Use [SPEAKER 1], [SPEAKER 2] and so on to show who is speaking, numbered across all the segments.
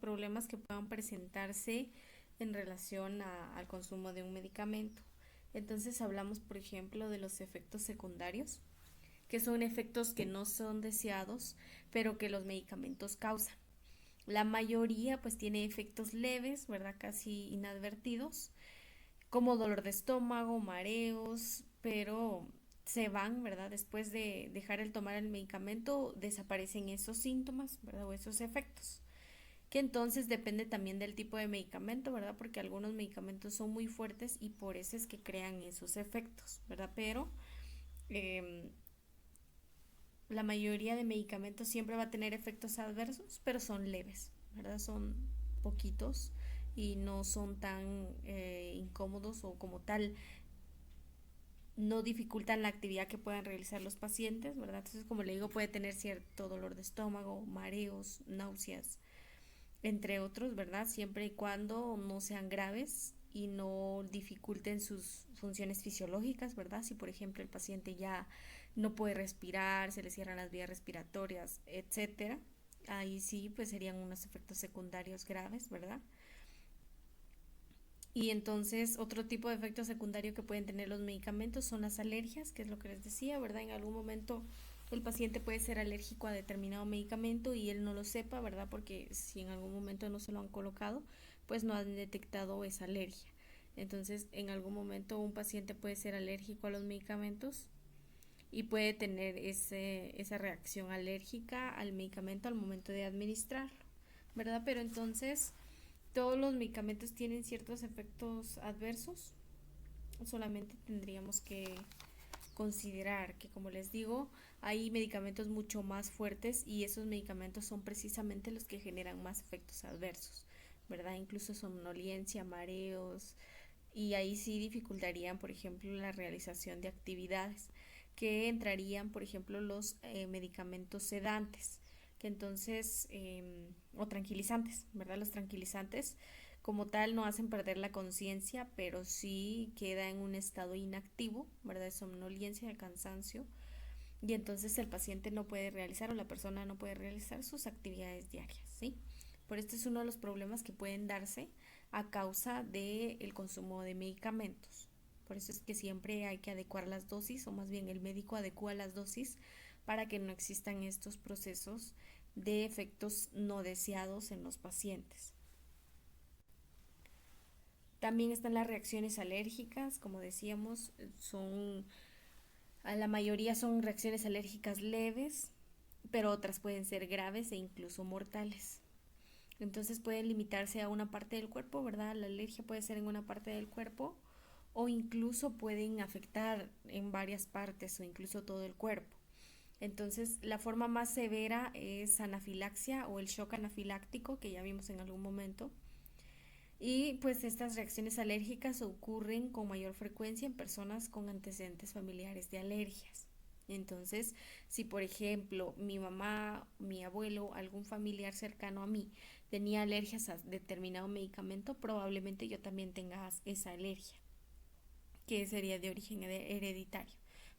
[SPEAKER 1] problemas que puedan presentarse en relación al consumo de un medicamento. Entonces hablamos, por ejemplo, de los efectos secundarios, que son efectos que no son deseados, pero que los medicamentos causan. La mayoría pues tiene efectos leves, ¿verdad? Casi inadvertidos, como dolor de estómago, mareos, pero se van, ¿verdad? Después de dejar el tomar el medicamento, desaparecen esos síntomas, ¿verdad? O esos efectos. Que entonces depende también del tipo de medicamento, ¿verdad? Porque algunos medicamentos son muy fuertes y por eso es que crean esos efectos, ¿verdad? Pero eh, la mayoría de medicamentos siempre va a tener efectos adversos, pero son leves, ¿verdad? Son poquitos y no son tan incómodos o como tal no dificultan la actividad que puedan realizar los pacientes, ¿verdad? Entonces, como le digo, puede tener cierto dolor de estómago, mareos, náuseas, entre otros, ¿verdad? Siempre y cuando no sean graves y no dificulten sus funciones fisiológicas, ¿verdad? Si por ejemplo el paciente ya no puede respirar, se le cierran las vías respiratorias, etcétera, ahí sí pues serían unos efectos secundarios graves, ¿verdad? Y entonces otro tipo de efecto secundario que pueden tener los medicamentos son las alergias, que es lo que les decía, ¿verdad? En algún momento el paciente puede ser alérgico a determinado medicamento y él no lo sepa, ¿verdad? Porque si en algún momento no se lo han colocado, pues no han detectado esa alergia. Entonces, en algún momento un paciente puede ser alérgico a los medicamentos y puede tener esa reacción alérgica al medicamento al momento de administrarlo, ¿verdad? Pero entonces todos los medicamentos tienen ciertos efectos adversos, solamente tendríamos que considerar que, como les digo, hay medicamentos mucho más fuertes y esos medicamentos son precisamente los que generan más efectos adversos, ¿verdad? Incluso somnolencia, mareos, y ahí sí dificultarían, por ejemplo, la realización de actividades, que entrarían, por ejemplo, los medicamentos sedantes, que entonces, o tranquilizantes, ¿verdad? Los tranquilizantes como tal no hacen perder la conciencia, pero sí queda en un estado inactivo, ¿verdad? De somnolencia, de cansancio, y entonces el paciente no puede realizar o la persona no puede realizar sus actividades diarias, ¿sí? Por esto es uno de los problemas que pueden darse a causa del consumo de medicamentos. Por eso es que siempre hay que adecuar las dosis, o más bien el médico adecua las dosis para que no existan estos procesos de efectos no deseados en los pacientes. También están las reacciones alérgicas, como decíamos, son a la mayoría son reacciones alérgicas leves, pero otras pueden ser graves e incluso mortales. Entonces pueden limitarse a una parte del cuerpo, ¿verdad? La alergia puede ser en una parte del cuerpo o incluso pueden afectar en varias partes o incluso todo el cuerpo. Entonces, la forma más severa es anafilaxia o el shock anafiláctico que ya vimos en algún momento. Y pues estas reacciones alérgicas ocurren con mayor frecuencia en personas con antecedentes familiares de alergias. Entonces, si por ejemplo mi mamá, mi abuelo, algún familiar cercano a mí tenía alergias a determinado medicamento, probablemente yo también tenga esa alergia, que sería de origen hereditario,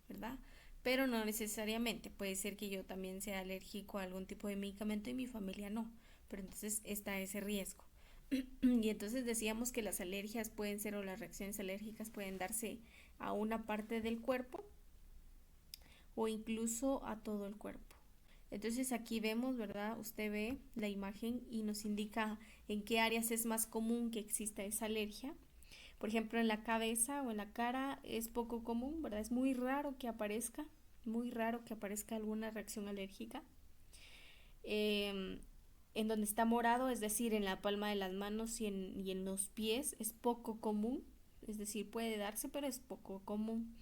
[SPEAKER 1] ¿verdad? Pero no necesariamente, puede ser que yo también sea alérgico a algún tipo de medicamento y mi familia no, pero entonces está ese riesgo. Y entonces decíamos que las alergias pueden ser o las reacciones alérgicas pueden darse a una parte del cuerpo o incluso a todo el cuerpo. Entonces aquí vemos, ¿verdad? Usted ve la imagen y nos indica en qué áreas es más común que exista esa alergia. Por ejemplo, en la cabeza o en la cara es poco común, ¿verdad? Es muy raro que aparezca alguna reacción alérgica. Eh, en donde está morado, es decir, en la palma de las manos y en los pies, es poco común, es decir, puede darse, pero es poco común.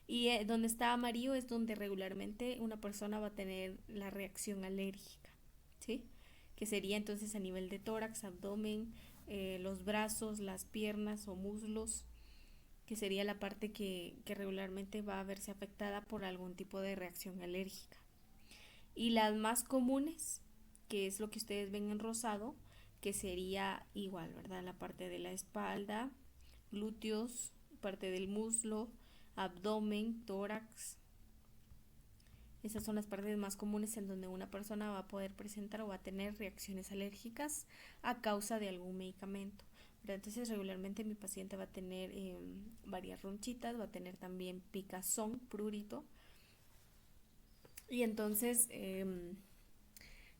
[SPEAKER 1] Y donde está amarillo es donde regularmente una persona va a tener la reacción alérgica, ¿sí? Que sería entonces a nivel de tórax, abdomen, los brazos, las piernas o muslos, que sería la parte que regularmente va a verse afectada por algún tipo de reacción alérgica. Y las más comunes, que es lo que ustedes ven en rosado, que sería igual, ¿verdad? La parte de la espalda, glúteos, parte del muslo, abdomen, tórax, Esas son las partes más comunes en donde una persona va a poder presentar o va a tener reacciones alérgicas a causa de algún medicamento. Pero entonces regularmente mi paciente va a tener varias ronchitas, va a tener también picazón, prurito. Y entonces,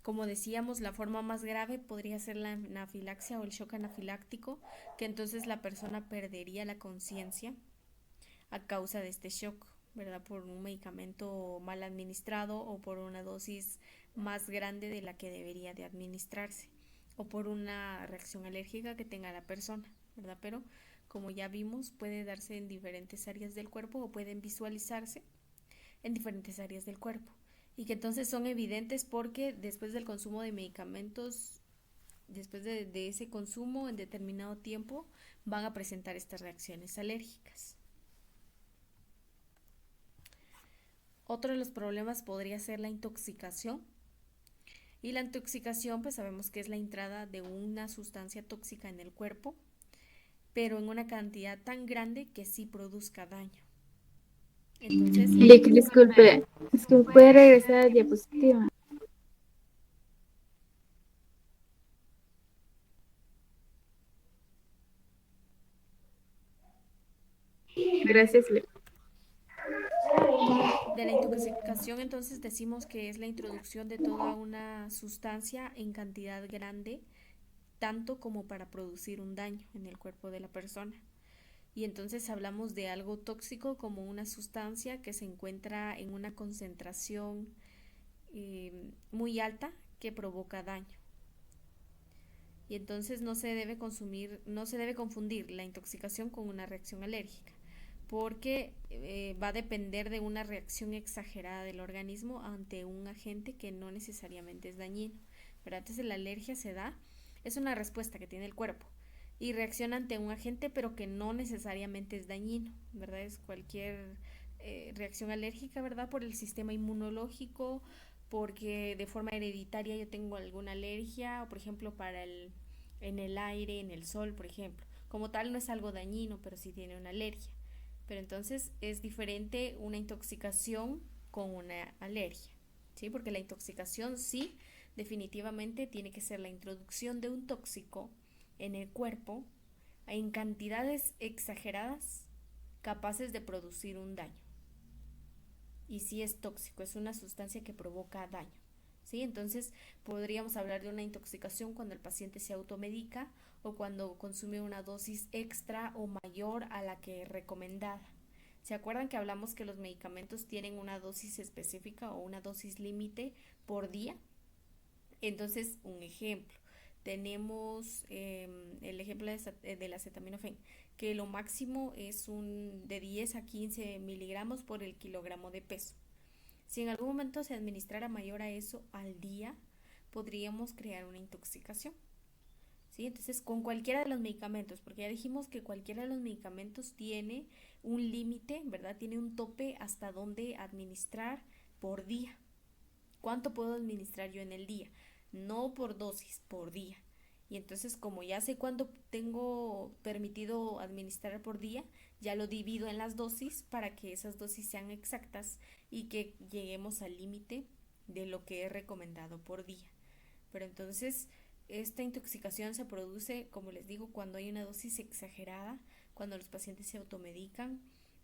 [SPEAKER 1] como decíamos, la forma más grave podría ser la anafilaxia o el shock anafiláctico, que entonces la persona perdería la conciencia a causa de este shock, ¿verdad? Por un medicamento mal administrado o por una dosis más grande de la que debería de administrarse o por una reacción alérgica que tenga la persona, ¿verdad? Pero como ya vimos, puede darse en diferentes áreas del cuerpo o pueden visualizarse en diferentes áreas del cuerpo y que entonces son evidentes porque después del consumo de medicamentos, después de ese consumo en determinado tiempo, van a presentar estas reacciones alérgicas. Otro de los problemas podría ser la intoxicación. Y la intoxicación, pues sabemos que es la entrada de una sustancia tóxica en el cuerpo, pero en una cantidad tan grande que sí produzca daño. Entonces,
[SPEAKER 2] Disculpe, es que puede regresar a la diapositiva. Gracias, Leo.
[SPEAKER 1] de la intoxicación entonces decimos que es la introducción de toda una sustancia en cantidad grande, tanto como para producir un daño en el cuerpo de la persona. Y entonces hablamos de algo tóxico como una sustancia que se encuentra en una concentración muy alta que provoca daño. Y entonces no se debe consumir, no se debe confundir la intoxicación con una reacción alérgica, porque va a depender de una reacción exagerada del organismo ante un agente que no necesariamente es dañino. Pero antes de la alergia se da, es una respuesta que tiene el cuerpo y reacciona ante un agente pero que no necesariamente es dañino, ¿verdad? Es cualquier reacción alérgica, ¿verdad? Por el sistema inmunológico, porque de forma hereditaria yo tengo alguna alergia, o por ejemplo en el aire, en el sol, por ejemplo. Como tal no es algo dañino, pero sí tiene una alergia. Pero entonces es diferente una intoxicación con una alergia, ¿sí? Porque la intoxicación sí, definitivamente tiene que ser la introducción de un tóxico en el cuerpo en cantidades exageradas capaces de producir un daño. Y sí es tóxico, es una sustancia que provoca daño. ¿Sí? Entonces podríamos hablar de una intoxicación cuando el paciente se automedica o cuando consume una dosis extra o mayor a la que es recomendada. ¿Se acuerdan que hablamos que los medicamentos tienen una dosis específica o una dosis límite por día? Entonces, un ejemplo, tenemos el ejemplo del acetaminofén, que lo máximo es de 10 a 15 miligramos por el kilogramo de peso. Si en algún momento se administrara mayor a eso al día, podríamos crear una intoxicación. ¿Sí? Entonces, con cualquiera de los medicamentos, porque ya dijimos que cualquiera de los medicamentos tiene un límite, ¿verdad? Tiene un tope hasta dónde administrar por día. ¿Cuánto puedo administrar yo en el día? No por dosis, por día. Y entonces como ya sé cuánto tengo permitido administrar por día, ya lo divido en las dosis para que esas dosis sean exactas y que lleguemos al límite de lo que es recomendado por día. Pero entonces esta intoxicación se produce, como les digo, cuando hay una dosis exagerada, cuando los pacientes se automedican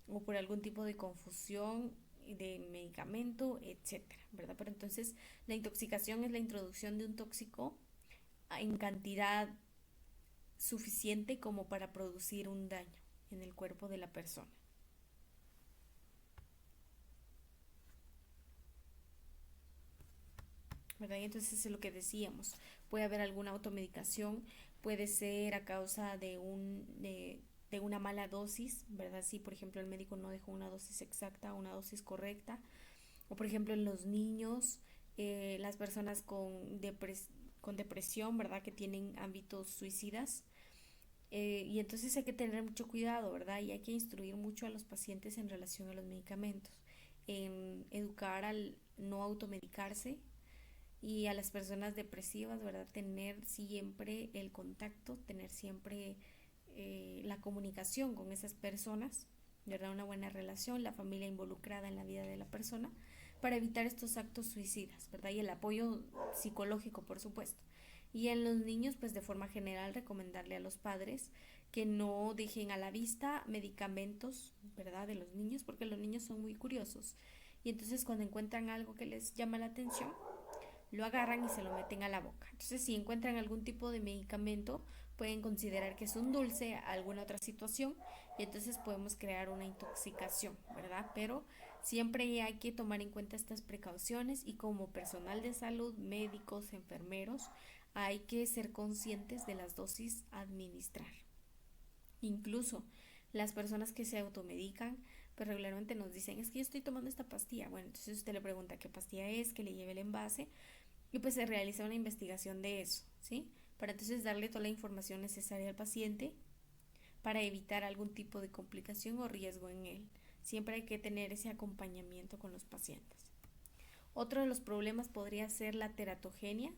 [SPEAKER 1] o por algún tipo de confusión de medicamento, etcétera, ¿verdad? Pero entonces la intoxicación es la introducción de un tóxico en cantidad suficiente como para producir un daño en el cuerpo de la persona. ¿Verdad? Y entonces es lo que decíamos, puede haber alguna automedicación, puede ser a causa de una mala dosis, ¿verdad? Si por ejemplo el médico no dejó una dosis exacta, una dosis correcta, o por ejemplo en los niños, las personas con depresión, ¿verdad? Que tienen ámbitos suicidas. Y entonces hay que tener mucho cuidado, ¿verdad? Y hay que instruir mucho a los pacientes en relación a los medicamentos, en educar al no automedicarse y a las personas depresivas, ¿verdad? Tener siempre el contacto, tener siempre la comunicación con esas personas, ¿verdad? Una buena relación, la familia involucrada en la vida de la persona, para evitar estos actos suicidas, ¿verdad? Y el apoyo psicológico, por supuesto. Y en los niños, pues de forma general, recomendarle a los padres que no dejen a la vista medicamentos, ¿verdad? De los niños, porque los niños son muy curiosos. Y entonces cuando encuentran algo que les llama la atención, lo agarran y se lo meten a la boca. Entonces, si encuentran algún tipo de medicamento, pueden considerar que es un dulce, alguna otra situación, y entonces podemos crear una intoxicación, ¿verdad? Pero siempre hay que tomar en cuenta estas precauciones y como personal de salud, médicos, enfermeros, hay que ser conscientes de las dosis a administrar. Incluso las personas que se automedican, pues regularmente nos dicen, es que yo estoy tomando esta pastilla. Bueno, entonces usted le pregunta qué pastilla es, que le lleve el envase y pues se realiza una investigación de eso, ¿sí? Para entonces darle toda la información necesaria al paciente para evitar algún tipo de complicación o riesgo en él. Siempre hay que tener ese acompañamiento con los pacientes. Otro de los problemas podría ser la teratogenia,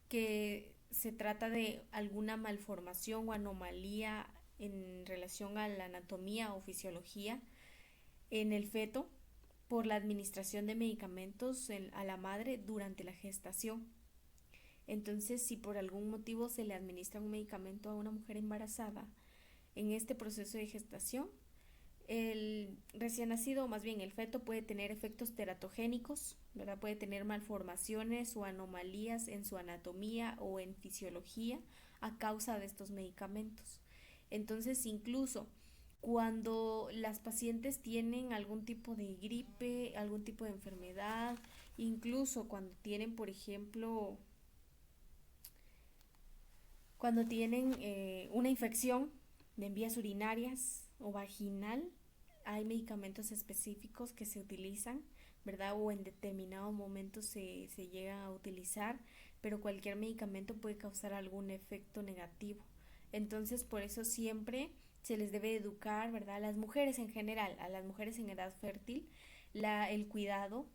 [SPEAKER 1] que se trata de alguna malformación o anomalía en relación a la anatomía o fisiología en el feto por la administración de medicamentos a la madre durante la gestación. Entonces, si por algún motivo se le administra un medicamento a una mujer embarazada en este proceso de gestación, el recién nacido, o más bien el feto, puede tener efectos teratogénicos, ¿verdad? Puede tener malformaciones o anomalías en su anatomía o en fisiología a causa de estos medicamentos. Entonces, incluso cuando las pacientes tienen algún tipo de gripe, algún tipo de enfermedad, incluso cuando tienen, por ejemplo, cuando tienen una infección de vías urinarias o vaginal, hay medicamentos específicos que se utilizan, ¿verdad? O en determinado momento se llega a utilizar, pero cualquier medicamento puede causar algún efecto negativo. Entonces, por eso siempre se les debe educar, ¿verdad? A las mujeres en general, a las mujeres en edad fértil, el cuidado,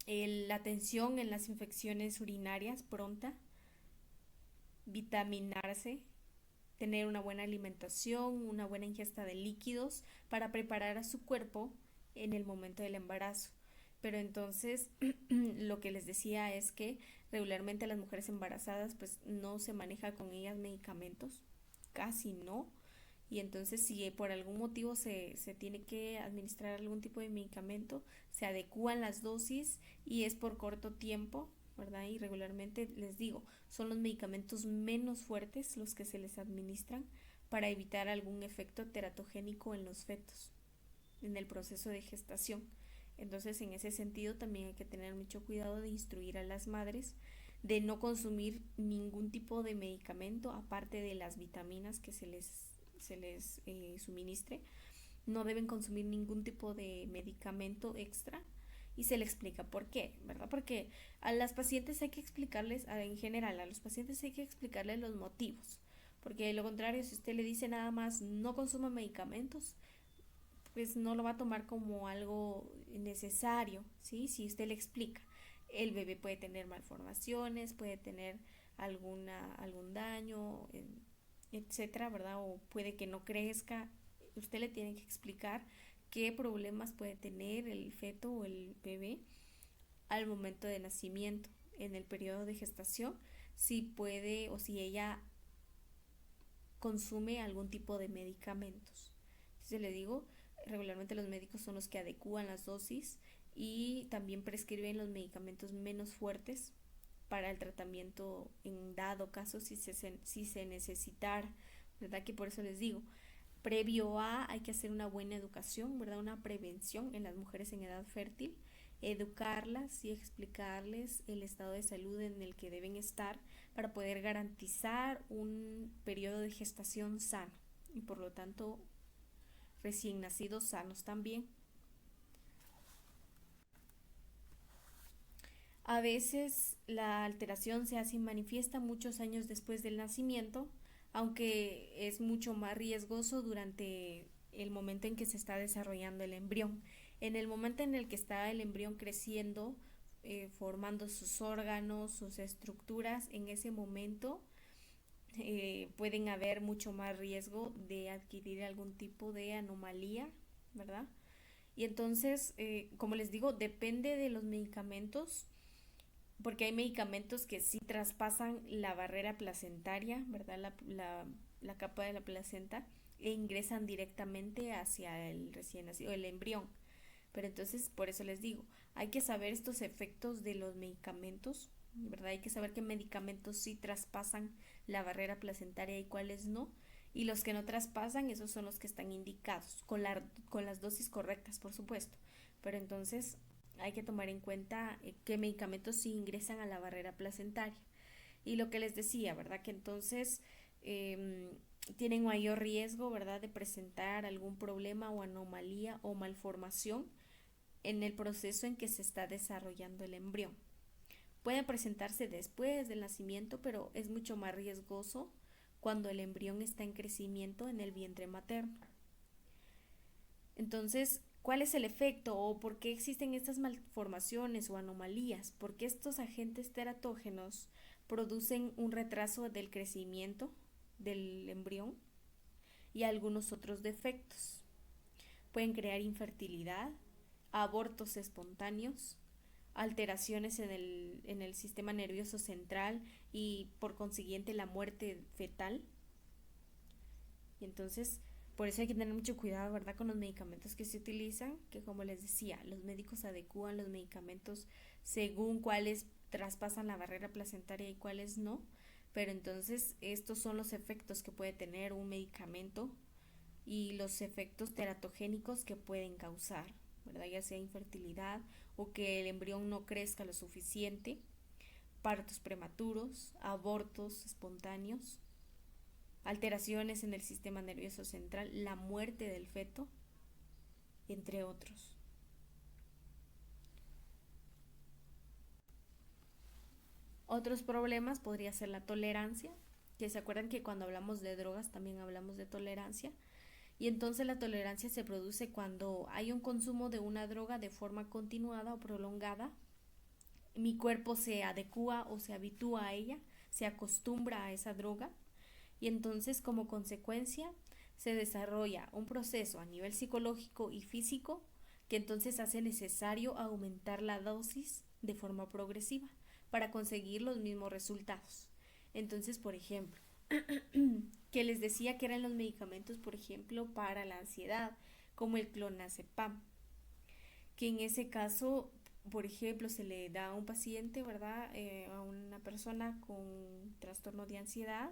[SPEAKER 1] la atención en las infecciones urinarias pronta, vitaminarse, tener una buena alimentación, una buena ingesta de líquidos para preparar a su cuerpo en el momento del embarazo. Pero entonces lo que les decía es que regularmente las mujeres embarazadas pues no se maneja con ellas medicamentos, casi no. Y entonces si por algún motivo se tiene que administrar algún tipo de medicamento, se adecúan las dosis y es por corto tiempo, ¿verdad? Y regularmente les digo, son los medicamentos menos fuertes los que se les administran para evitar algún efecto teratogénico en los fetos en el proceso de gestación. Entonces, en ese sentido también hay que tener mucho cuidado de instruir a las madres de no consumir ningún tipo de medicamento aparte de las vitaminas que se les suministre. No deben consumir ningún tipo de medicamento extra y se le explica por qué, ¿verdad? Porque a las pacientes hay que explicarles, en general, a los pacientes hay que explicarles los motivos, porque de lo contrario, si usted le dice nada más no consuma medicamentos, pues no lo va a tomar como algo necesario, ¿sí? Si usted le explica, el bebé puede tener malformaciones, puede tener algún daño, etcétera, ¿verdad? O puede que no crezca. Usted le tiene que explicar qué problemas puede tener el feto o el bebé al momento de nacimiento, en el periodo de gestación, si puede o si ella consume algún tipo de medicamentos. Entonces le digo, regularmente los médicos son los que adecúan las dosis y también prescriben los medicamentos menos fuertes para el tratamiento en dado caso si se necesitara, ¿verdad? Que por eso les digo, previo a hay que hacer una buena educación, ¿verdad? Una prevención en las mujeres en edad fértil, educarlas y explicarles el estado de salud en el que deben estar para poder garantizar un periodo de gestación sano y por lo tanto recién nacidos sanos también. A veces la alteración se hace manifiesta muchos años después del nacimiento, aunque es mucho más riesgoso durante el momento en que se está desarrollando el embrión. En el momento en el que está el embrión creciendo, formando sus órganos, sus estructuras, en ese momento pueden haber mucho más riesgo de adquirir algún tipo de anomalía, ¿verdad? Y entonces, como les digo, depende de los medicamentos, porque hay medicamentos que sí traspasan la barrera placentaria, ¿verdad? La capa de la placenta e ingresan directamente hacia el recién nacido, el embrión. Pero entonces, por eso les digo, hay que saber estos efectos de los medicamentos, ¿verdad? Hay que saber qué medicamentos sí traspasan la barrera placentaria y cuáles no. Y los que no traspasan, esos son los que están indicados, con las dosis correctas, por supuesto. Pero entonces hay que tomar en cuenta qué medicamentos sí ingresan a la barrera placentaria. Y lo que les decía, ¿verdad? Que entonces eh, tienen mayor riesgo, ¿verdad? De presentar algún problema o anomalía o malformación en el proceso en que se está desarrollando el embrión. Pueden presentarse después del nacimiento, pero es mucho más riesgoso cuando el embrión está en crecimiento en el vientre materno. Entonces, ¿cuál es el efecto o por qué existen estas malformaciones o anomalías? Porque estos agentes teratógenos producen un retraso del crecimiento del embrión y algunos otros defectos. Pueden crear infertilidad, abortos espontáneos, alteraciones en el sistema nervioso central y por consiguiente la muerte fetal. Y entonces, por eso hay que tener mucho cuidado, ¿verdad?, con los medicamentos que se utilizan, que como les decía, los médicos adecúan los medicamentos según cuáles traspasan la barrera placentaria y cuáles no. Pero entonces estos son los efectos que puede tener un medicamento y los efectos teratogénicos que pueden causar, ¿verdad? Ya sea infertilidad o que el embrión no crezca lo suficiente, partos prematuros, abortos espontáneos, alteraciones en el sistema nervioso central, la muerte del feto, entre otros. Otros problemas podría ser la tolerancia, que se acuerdan que cuando hablamos de drogas también hablamos de tolerancia. Y entonces la tolerancia se produce cuando hay un consumo de una droga de forma continuada o prolongada. Mi cuerpo se adecúa o se habitúa a ella, se acostumbra a esa droga y entonces como consecuencia se desarrolla un proceso a nivel psicológico y físico que entonces hace necesario aumentar la dosis de forma progresiva para conseguir los mismos resultados. Entonces, por ejemplo, que les decía que eran los medicamentos, por ejemplo, para la ansiedad, como el clonazepam, que en ese caso, por ejemplo, se le da a un paciente, ¿verdad? A una persona con trastorno de ansiedad,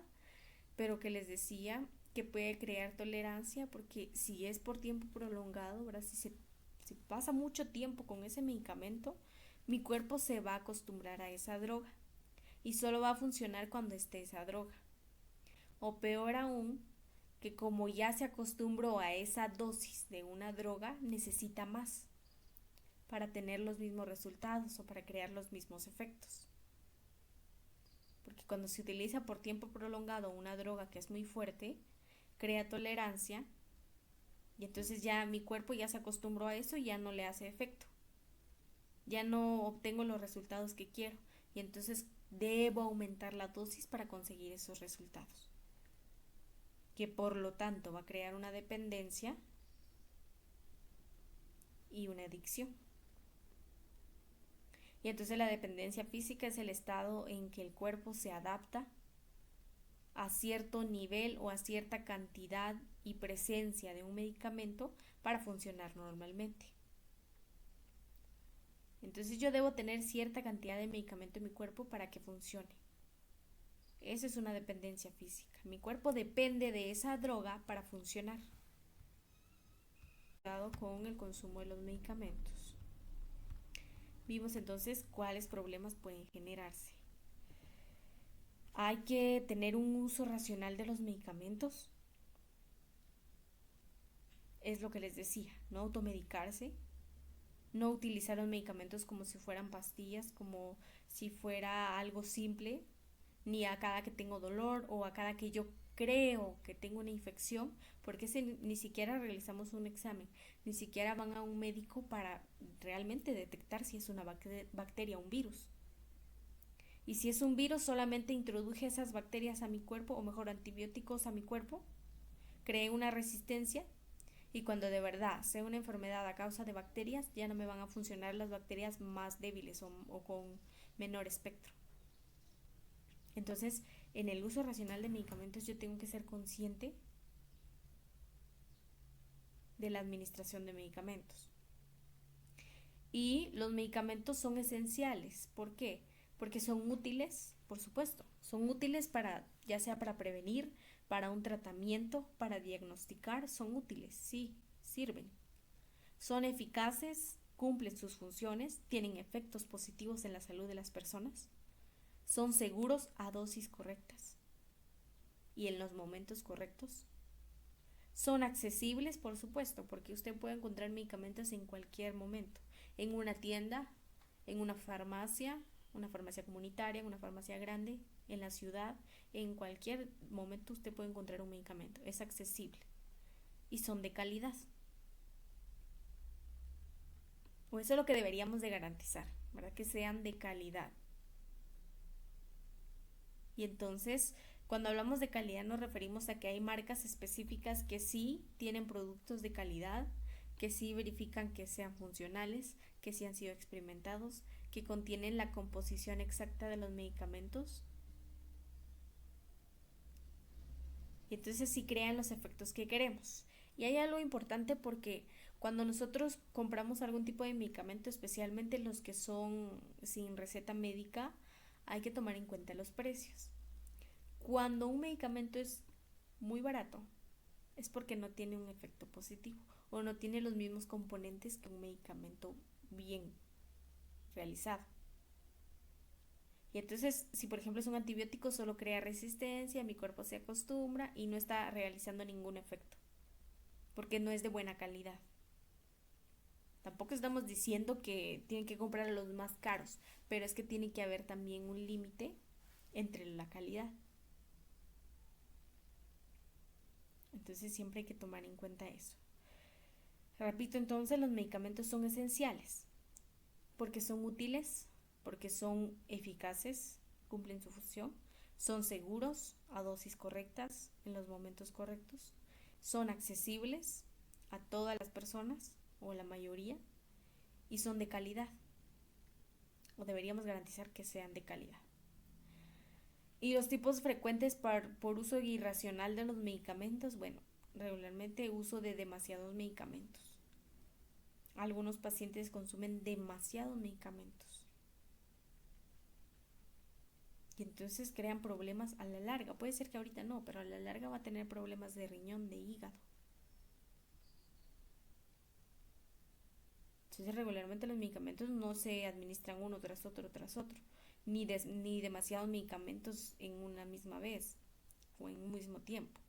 [SPEAKER 1] pero que les decía que puede crear tolerancia porque si es por tiempo prolongado, ¿verdad? Si pasa mucho tiempo con ese medicamento, mi cuerpo se va a acostumbrar a esa droga y solo va a funcionar cuando esté esa droga. O peor aún, que como ya se acostumbró a esa dosis de una droga, necesita más para tener los mismos resultados o para crear los mismos efectos. Porque cuando se utiliza por tiempo prolongado una droga que es muy fuerte, crea tolerancia y entonces ya mi cuerpo ya se acostumbró a eso y ya no le hace efecto. Ya no obtengo los resultados que quiero y entonces debo aumentar la dosis para conseguir esos resultados, que por lo tanto va a crear una dependencia y una adicción. Y entonces la dependencia física es el estado en que el cuerpo se adapta a cierto nivel o a cierta cantidad y presencia de un medicamento para funcionar normalmente. Entonces yo debo tener cierta cantidad de medicamento en mi cuerpo para que funcione. Esa es una dependencia física. Mi cuerpo depende de esa droga para funcionar. Con el consumo de los medicamentos. Vimos entonces cuáles problemas pueden generarse. Hay que tener un uso racional de los medicamentos. Es lo que les decía, no automedicarse, no utilizar los medicamentos como si fueran pastillas, como si fuera algo simple, ni a cada que tengo dolor o a cada que yo creo que tengo una infección, porque ni siquiera realizamos un examen, ni siquiera van a un médico para realmente detectar si es una bacteria o un virus. Y si es un virus, solamente introduje esas bacterias a mi cuerpo, o mejor antibióticos a mi cuerpo, creé una resistencia Y cuando de verdad sea una enfermedad a causa de bacterias, ya no me van a funcionar las bacterias más débiles o con menor espectro. Entonces, en el uso racional de medicamentos yo tengo que ser consciente de la administración de medicamentos. Y los medicamentos son esenciales. ¿Por qué? Porque son útiles, por supuesto. Son útiles para, ya sea para prevenir, para un tratamiento, para diagnosticar. Son útiles, sí, sirven. Son eficaces, cumplen sus funciones, tienen efectos positivos en la salud de las personas. Son seguros a dosis correctas y en los momentos correctos. Son accesibles, por supuesto, porque usted puede encontrar medicamentos en cualquier momento, en una tienda, en una farmacia comunitaria, en una farmacia grande, en la ciudad, en cualquier momento usted puede encontrar un medicamento. Es accesible y son de calidad. O eso es lo que deberíamos de garantizar, ¿verdad? Que sean de calidad. Y entonces, cuando hablamos de calidad nos referimos a que hay marcas específicas que sí tienen productos de calidad, que sí verifican que sean funcionales, que sí han sido experimentados, que contienen la composición exacta de los medicamentos. Y entonces sí crean los efectos que queremos. Y hay algo importante porque cuando nosotros compramos algún tipo de medicamento, especialmente los que son sin receta médica, hay que tomar en cuenta los precios. Cuando un medicamento es muy barato, es porque no tiene un efecto positivo o no tiene los mismos componentes que un medicamento bien realizado. Y entonces, si por ejemplo es un antibiótico, solo crea resistencia, mi cuerpo se acostumbra y no está realizando ningún efecto, porque no es de buena calidad. Tampoco estamos diciendo que tienen que comprar los más caros, pero es que tiene que haber también un límite entre la calidad. Entonces siempre hay que tomar en cuenta eso. Repito, entonces los medicamentos son esenciales porque son útiles, porque son eficaces, cumplen su función, son seguros a dosis correctas en los momentos correctos, son accesibles a todas las personas o la mayoría y son de calidad, o deberíamos garantizar que sean de calidad. Y los tipos frecuentes por uso irracional de los medicamentos, bueno, regularmente uso de demasiados medicamentos. Algunos pacientes consumen demasiados medicamentos y entonces crean problemas a la larga. Puede ser que ahorita no, pero a la larga va a tener problemas de riñón, de hígado. Entonces regularmente los medicamentos no se administran uno tras otro, ni demasiados medicamentos en una misma vez o en un mismo tiempo.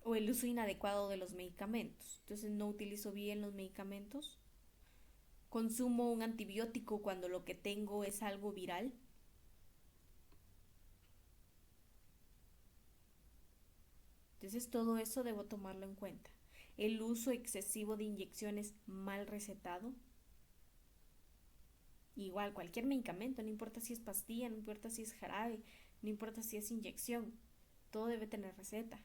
[SPEAKER 1] O el uso inadecuado de los medicamentos. Entonces no utilizo bien los medicamentos. Consumo un antibiótico cuando lo que tengo es algo viral. Entonces todo eso debo tomarlo en cuenta. El uso excesivo de inyecciones mal recetado. Igual cualquier medicamento, no importa si es pastilla, no importa si es jarabe, no importa si es inyección, todo debe tener receta.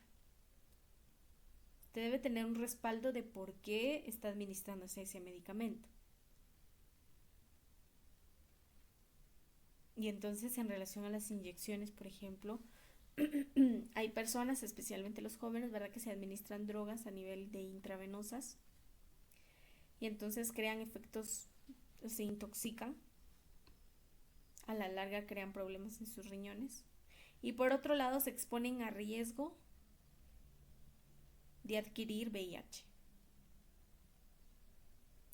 [SPEAKER 1] Usted debe tener un respaldo de por qué está administrándose ese medicamento. Y entonces en relación a las inyecciones, por ejemplo, hay personas, especialmente los jóvenes, ¿verdad?, que se administran drogas a nivel de intravenosas y entonces crean efectos, se intoxican, a la larga crean problemas en sus riñones y por otro lado se exponen a riesgo de adquirir VIH,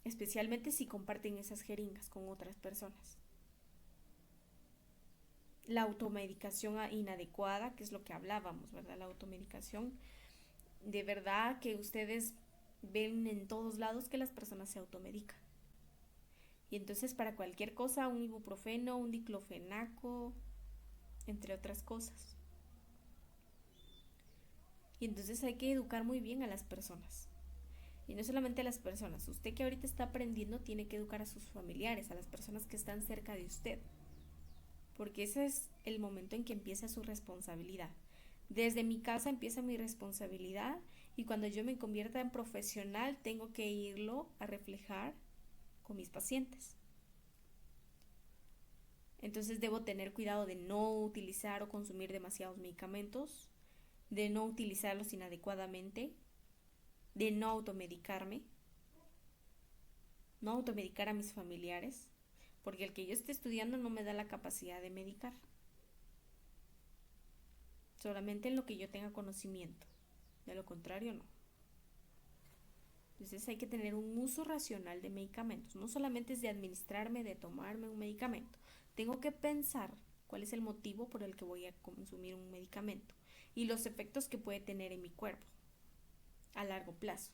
[SPEAKER 1] especialmente si comparten esas jeringas con otras personas. La automedicación inadecuada, que es lo que hablábamos, ¿verdad? La automedicación, de verdad que ustedes ven en todos lados que las personas se automedican. Y entonces para cualquier cosa, un ibuprofeno, un diclofenaco, entre otras cosas. Y entonces hay que educar muy bien a las personas. Y no solamente a las personas. Usted que ahorita está aprendiendo tiene que educar a sus familiares, a las personas que están cerca de usted. Porque ese es el momento en que empieza su responsabilidad Desde mi casa empieza mi responsabilidad y cuando yo me convierta en profesional tengo que irlo a reflejar con mis pacientes. Entonces debo tener cuidado de no utilizar o consumir demasiados medicamentos, de no utilizarlos inadecuadamente, de no automedicarme, no automedicar a mis familiares, porque el que yo esté estudiando no me da la capacidad de medicar, solamente en lo que yo tenga conocimiento, de lo contrario no. Entonces hay que tener un uso racional de medicamentos, no solamente es de administrarme, de tomarme un medicamento, tengo que pensar cuál es el motivo por el que voy a consumir un medicamento y los efectos que puede tener en mi cuerpo a largo plazo.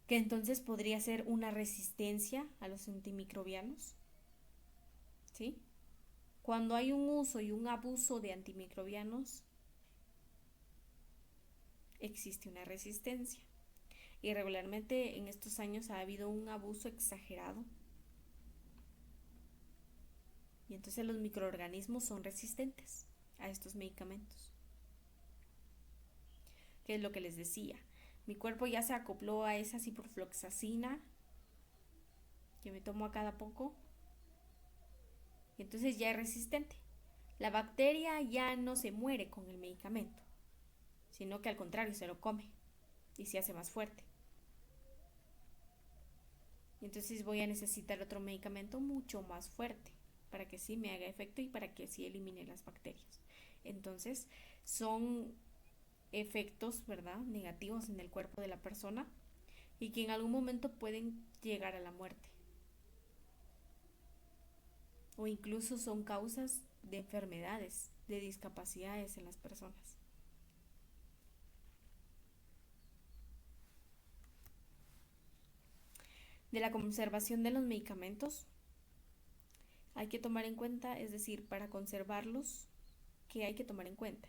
[SPEAKER 1] Que entonces podría ser una resistencia a los antimicrobianos, ¿sí? Cuando hay un uso y un abuso de antimicrobianos, existe una resistencia. Y regularmente en estos años ha habido un abuso exagerado. Y entonces los microorganismos son resistentes a estos medicamentos. ¿Qué es lo que les decía? Mi cuerpo ya se acopló a esa ciprofloxacina que me tomo a cada poco. Y entonces ya es resistente. La bacteria ya no se muere con el medicamento, sino que al contrario se lo come y se hace más fuerte. Y entonces voy a necesitar otro medicamento mucho más fuerte para que sí me haga efecto y para que sí elimine las bacterias. Entonces son efectos, ¿verdad?, negativos en el cuerpo de la persona y que en algún momento pueden llegar a la muerte. O incluso son causas de enfermedades, de discapacidades en las personas. De la conservación de los medicamentos hay que tomar en cuenta, es decir, para conservarlos, ¿qué hay que tomar en cuenta?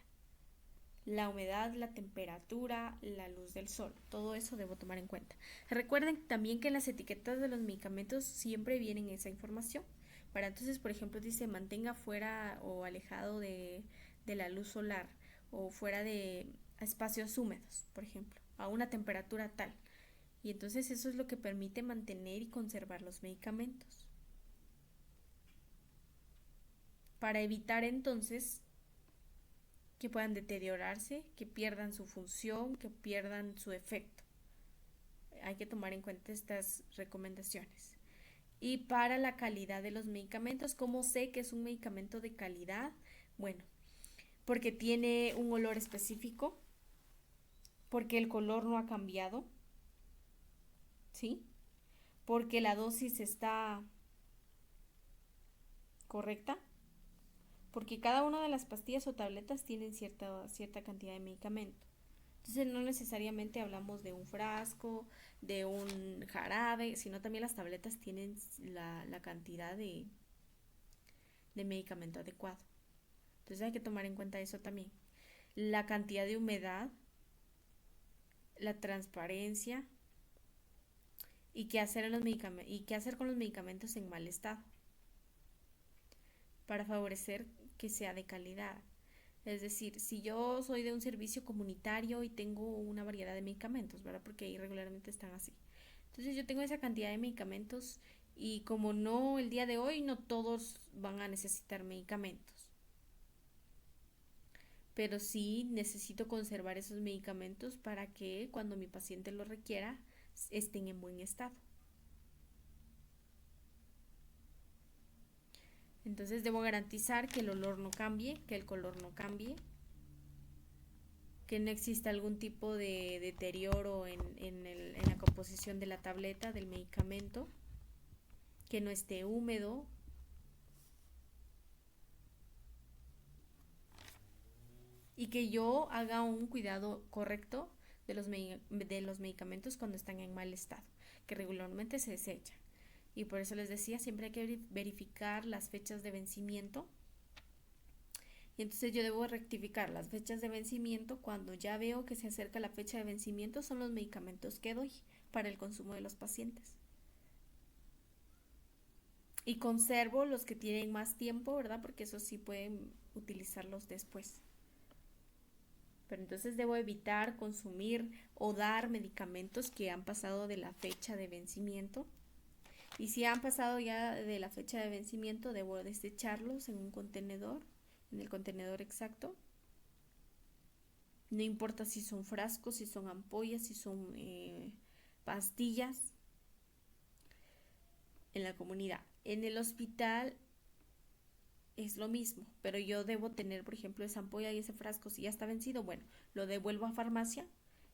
[SPEAKER 1] La humedad, la temperatura, la luz del sol, todo eso debo tomar en cuenta. Recuerden también que en las etiquetas de los medicamentos siempre vienen esa información. Para entonces, por ejemplo, dice mantenga fuera o alejado de la luz solar o fuera de espacios húmedos, por ejemplo, a una temperatura tal. Y entonces eso es lo que permite mantener y conservar los medicamentos. Para evitar entonces que puedan deteriorarse, que pierdan su función, que pierdan su efecto. Hay que tomar en cuenta estas recomendaciones. Y para la calidad de los medicamentos, ¿cómo sé que es un medicamento de calidad? Bueno, porque tiene un olor específico, porque el color no ha cambiado, ¿sí? Porque la dosis está correcta, porque cada una de las pastillas o tabletas tienen cierta cantidad de medicamento. Entonces no necesariamente hablamos de un frasco, de un jarabe, sino también las tabletas tienen la cantidad de medicamento adecuado. Entonces hay que tomar en cuenta eso también. La cantidad de humedad, la transparencia y qué hacer, y qué hacer con los medicamentos en mal estado para favorecer que sea de calidad. Es decir, si yo soy de un servicio comunitario y tengo una variedad de medicamentos, ¿verdad? Porque ahí regularmente están así. Entonces yo tengo esa cantidad de medicamentos y como no, el día de hoy no todos van a necesitar medicamentos. Pero sí necesito conservar esos medicamentos para que cuando mi paciente los requiera estén en buen estado. Entonces debo garantizar que el olor no cambie, que el color no cambie, que no exista algún tipo de deterioro en la composición de la tableta, del medicamento, que no esté húmedo, y que yo haga un cuidado correcto de los medicamentos cuando están en mal estado, que regularmente se desechan. Y por eso les decía, siempre hay que verificar las fechas de vencimiento. Y entonces yo debo rectificar las fechas de vencimiento cuando ya veo que se acerca la fecha de vencimiento, son los medicamentos que doy para el consumo de los pacientes. Y conservo los que tienen más tiempo, ¿verdad? Porque eso sí pueden utilizarlos después. Pero entonces debo evitar consumir o dar medicamentos que han pasado de la fecha de vencimiento. Y si han pasado ya de la fecha de vencimiento, debo desecharlos en un contenedor, en el contenedor exacto. No importa si son frascos, si son ampollas, si son pastillas en la comunidad. En el hospital es lo mismo, pero yo debo tener, por ejemplo, esa ampolla y ese frasco, si ya está vencido, bueno, lo devuelvo a farmacia,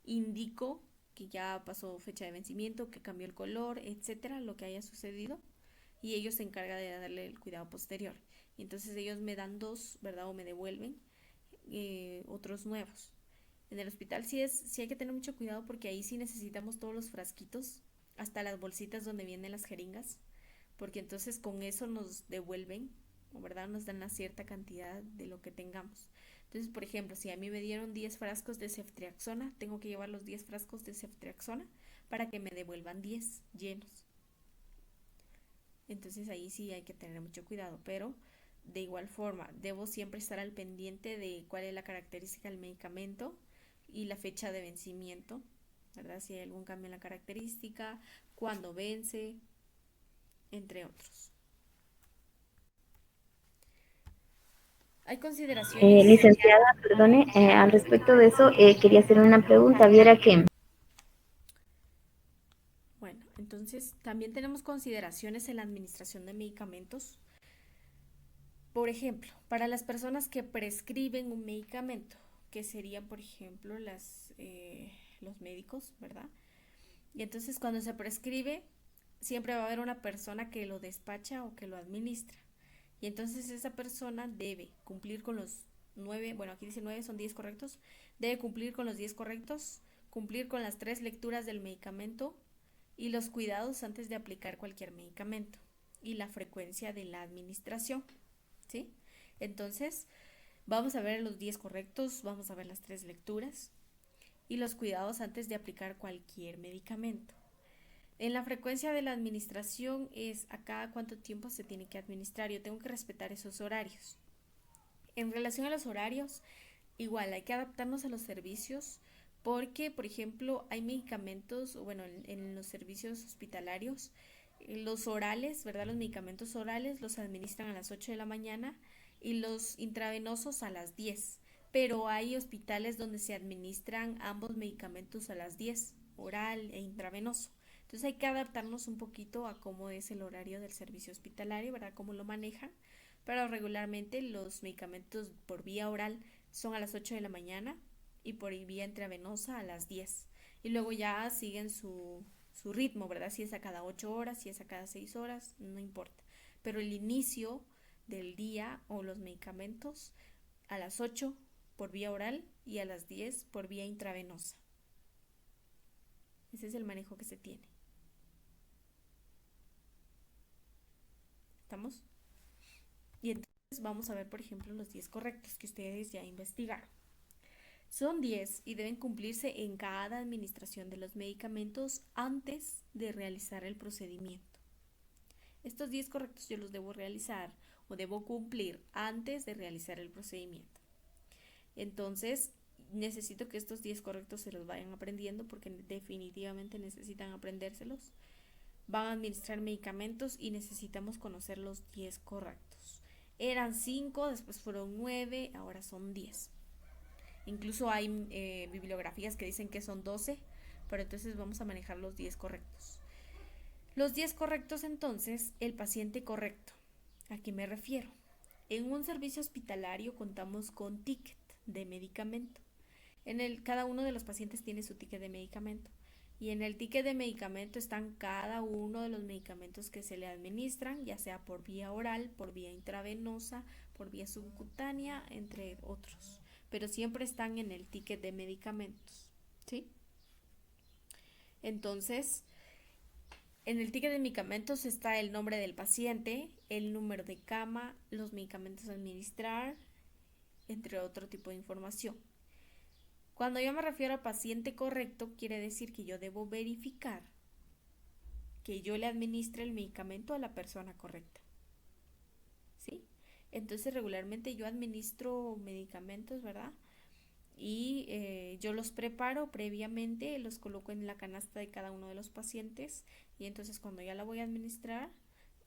[SPEAKER 1] indico que ya pasó fecha de vencimiento, que cambió el color, etcétera, lo que haya sucedido, y ellos se encargan de darle el cuidado posterior. Y entonces ellos me dan dos, ¿verdad? O me devuelven otros nuevos. En el hospital sí hay que tener mucho cuidado porque ahí sí necesitamos todos los frasquitos, hasta las bolsitas donde vienen las jeringas, porque entonces con eso nos devuelven, ¿verdad? Nos dan una cierta cantidad de lo que tengamos. Entonces, por ejemplo, si a mí me dieron 10 frascos de ceftriaxona, tengo que llevar los 10 frascos de ceftriaxona para que me devuelvan 10 llenos. Entonces ahí sí hay que tener mucho cuidado, pero de igual forma debo siempre estar al pendiente de cuál es la característica del medicamento y la fecha de vencimiento, ¿verdad? Si hay algún cambio en la característica, cuándo vence, entre otros. Hay consideraciones.
[SPEAKER 2] Licenciada, perdone, al respecto de eso, quería hacer una pregunta. Viera que
[SPEAKER 1] Bueno, entonces también tenemos consideraciones en la administración de medicamentos. Por ejemplo, para las personas que prescriben un medicamento, que serían, por ejemplo, los médicos, ¿verdad? Y entonces cuando se prescribe, siempre va a haber una persona que lo despacha o que lo administra. Y entonces esa persona debe cumplir con los 9, bueno, aquí dice 9, son 10 correctos, debe cumplir con los 10 correctos, cumplir con las 3 lecturas del medicamento y los cuidados antes de aplicar cualquier medicamento y la frecuencia de la administración, ¿sí? Entonces, vamos a ver los 10 correctos, vamos a ver las 3 lecturas y los cuidados antes de aplicar cualquier medicamento. En la frecuencia de la administración es a cada cuánto tiempo se tiene que administrar. Yo tengo que respetar esos horarios. En relación a los horarios, igual hay que adaptarnos a los servicios porque, por ejemplo, hay medicamentos, bueno, en los servicios hospitalarios, los orales, ¿verdad? Los medicamentos orales los administran a las 8 de la mañana y los intravenosos a las 10. Pero hay hospitales donde se administran ambos medicamentos a las 10, oral e intravenoso. Entonces hay que adaptarnos un poquito a cómo es el horario del servicio hospitalario, ¿verdad? Cómo lo manejan. Pero regularmente los medicamentos por vía oral son a las 8 de la mañana y por vía intravenosa a las 10. Y luego ya siguen su ritmo, ¿verdad? Si es a cada 8 horas, si es a cada 6 horas, no importa. Pero el inicio del día o los medicamentos a las 8 por vía oral y a las 10 por vía intravenosa. Ese es el manejo que se tiene. ¿Estamos? Y entonces vamos a ver, por ejemplo, los 10 correctos que ustedes ya investigaron. Son 10 y deben cumplirse en cada administración de los medicamentos antes de realizar el procedimiento. Estos 10 correctos yo los debo realizar o debo cumplir antes de realizar el procedimiento. Entonces, necesito que estos 10 correctos se los vayan aprendiendo porque definitivamente necesitan aprendérselos. Van a administrar medicamentos y necesitamos conocer los 10 correctos. Eran 5, después fueron 9, ahora son 10. Incluso hay bibliografías que dicen que son 12, pero entonces vamos a manejar los 10 correctos. Los 10 correctos entonces, el paciente correcto. ¿A qué me refiero? En un servicio hospitalario contamos con ticket de medicamento. Cada uno de los pacientes tiene su ticket de medicamento. Y en el ticket de medicamento están cada uno de los medicamentos que se le administran, ya sea por vía oral, por vía intravenosa, por vía subcutánea, entre otros. Pero siempre están en el ticket de medicamentos, ¿sí? Entonces, en el ticket de medicamentos está el nombre del paciente, el número de cama, los medicamentos a administrar, entre otro tipo de información. Cuando yo me refiero a paciente correcto, quiere decir que yo debo verificar que yo le administre el medicamento a la persona correcta. Entonces regularmente yo administro medicamentos, ¿verdad? Y yo los preparo previamente, los coloco en la canasta de cada uno de los pacientes y entonces cuando ya la voy a administrar,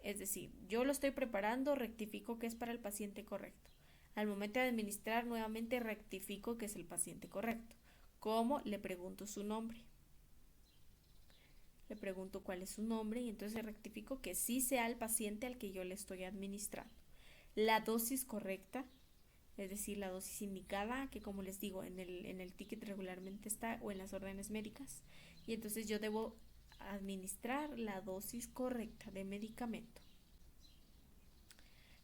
[SPEAKER 1] es decir, yo lo estoy preparando, rectifico que es para el paciente correcto. Al momento de administrar nuevamente rectifico que es el paciente correcto. ¿Cómo? Le pregunto su nombre. Le pregunto cuál es su nombre y entonces rectifico que sí sea el paciente al que yo le estoy administrando. La dosis correcta, es decir, la dosis indicada, que como les digo, en el ticket regularmente está o en las órdenes médicas. Y entonces yo debo administrar la dosis correcta de medicamento.